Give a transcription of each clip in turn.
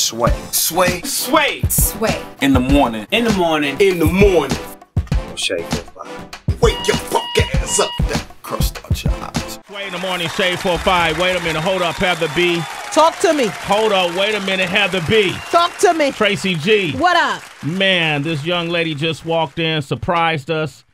Sway. Sway. Sway. Sway. In the morning. In the morning. In the morning. Shade 45. Wake your punk ass up. That crust out your eyes. Sway in the morning, Shade 45. Wait a minute, hold up, have the B. Talk to me. Hold up, wait a minute, have the B. Talk to me. Tracy G. What up? Man, this young lady just walked in, surprised us.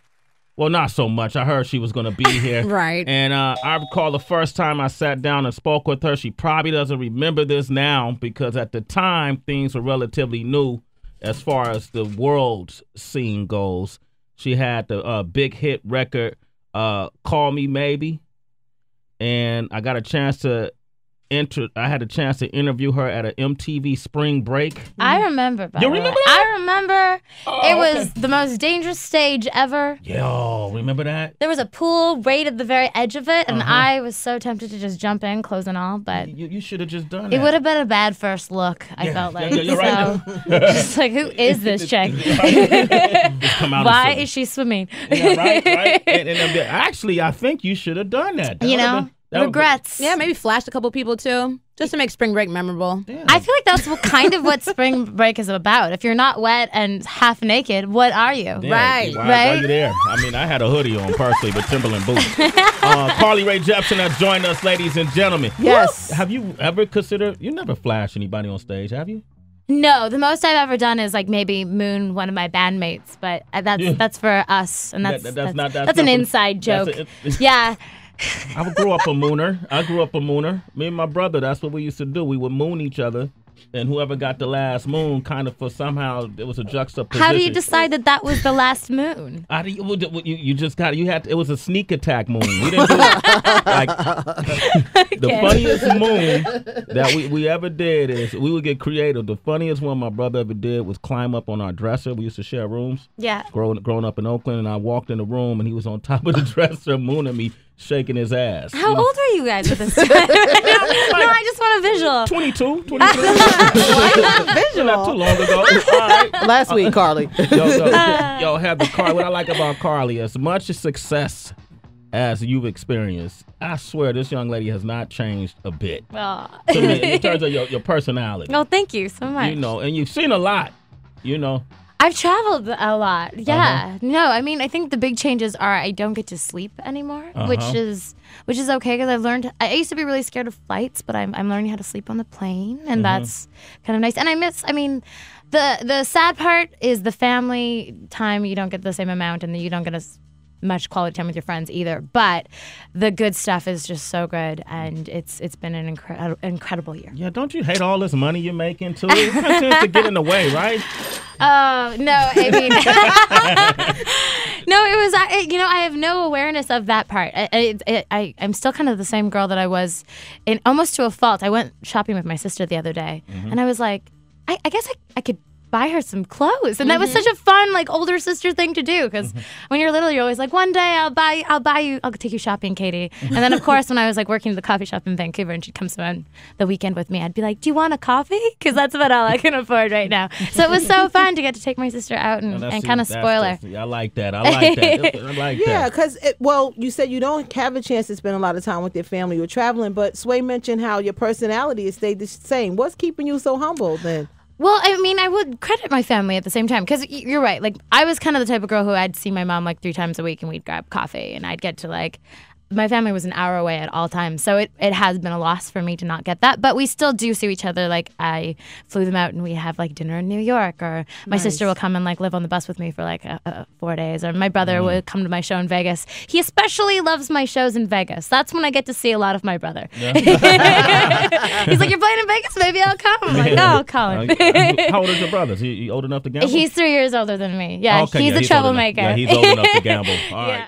Well, not so much. I heard she was going to be here. Right. And I recall the first time I sat down and spoke with her. She probably doesn't remember this now because at the time, things were relatively new as far as the world's scene goes. She had the big hit record, Call Me Maybe. And I got a chance to interview her at an MTV Spring Break. I remember. You remember that? I remember. It was the most dangerous stage ever. Yo, remember that? There was a pool right at the very edge of it, and I was so tempted to just jump in, clothes and all, but you should have just done that. It would have been a bad first look, I felt like. Yeah, you're right. Just like, who is this chick? Just come out Why is she swimming? Yeah, right. And actually, I think you should have done that. Regrets. Yeah, maybe flashed a couple people too, just to make spring break memorable. Yeah. I feel like that's kind of what spring break is about. If you're not wet and half naked, what are you? Yeah, right. Why are you there? I mean, I had a hoodie on personally, but Timberland boots. Rae Jepson has joined us, ladies and gentlemen. Yes. Have you ever considered? You never flashed anybody on stage, have you? No, the most I've ever done is like maybe moon one of my bandmates, but that's for us, and that's an inside joke. Yeah. I grew up a mooner. Me and my brother, that's what we used to do. We would moon each other, and whoever got the last moon, kind of for somehow, it was a juxtaposition. How do you decide that was the last moon? You just got it was a sneak attack moon. We didn't do it. Like, the funniest moon that we ever did is, we would get creative. The funniest one my brother ever did was climb up on our dresser. We used to share rooms. Yeah. Growing up in Oakland, and I walked in the room, and he was on top of the dresser mooning me, shaking his ass. How old are you guys at this time? No, I just want a visual. 22. Visual. Not too long ago. All right. Last week, Carly. Yo, have the Carly. What I like about Carly, as much success as you've experienced, I swear this young lady has not changed a bit. To me, in terms of your personality. No, thank you so much. And you've seen a lot, I've traveled a lot. Yeah. No, I mean, I think the big changes are I don't get to sleep anymore, which is okay because I've learned. I used to be really scared of flights, but I'm learning how to sleep on the plane, and that's kind of nice. And the sad part is the family time. You don't get the same amount, and you don't get as much quality time with your friends either. But the good stuff is just so good, and it's been an incredible year. Yeah, don't you hate all this money you're making too? It tends to get in the way, right? No, I mean, no, it was, I have no awareness of that part. I'm still kind of the same girl that I was in, almost to a fault. I went shopping with my sister the other day, and I was like, I guess I could buy her some clothes, and that was such a fun, like, older sister thing to do, because when you're little, you're always like, one day I'll take you shopping, Katie. And then, of course, when I was like working at the coffee shop in Vancouver and she'd come spend the weekend with me, I'd be like, do you want a coffee? Because that's about all I can afford right now. So it was so fun to get to take my sister out and kind of spoil her. I like that. I like that. Yeah, because, you said you don't have a chance to spend a lot of time with your family. You're traveling, but Sway mentioned how your personality has stayed the same. What's keeping you so humble then? Well, I mean, I would credit my family at the same time, because you're right. Like, I was kind of the type of girl who I'd see my mom like 3 times a week, and we'd grab coffee, and I'd get to like, my family was an hour away at all times, so it has been a loss for me to not get that. But we still do see each other. Like, I flew them out, and we have like dinner in New York, or my sister will come and like live on the bus with me for like 4 days, or my brother would come to my show in Vegas. He especially loves my shows in Vegas. That's when I get to see a lot of my brother. Yeah. He's like, you're playing in Vegas? Maybe I'll come. I'm like, oh, Colin. How old is your brother? Is he old enough to gamble? He's 3 years older than me. Yeah, he's a troublemaker. Yeah, he's old enough to gamble. All right.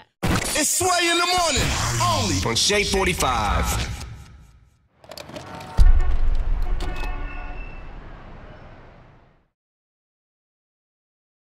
It's Sway in the morning, only on Shade 45.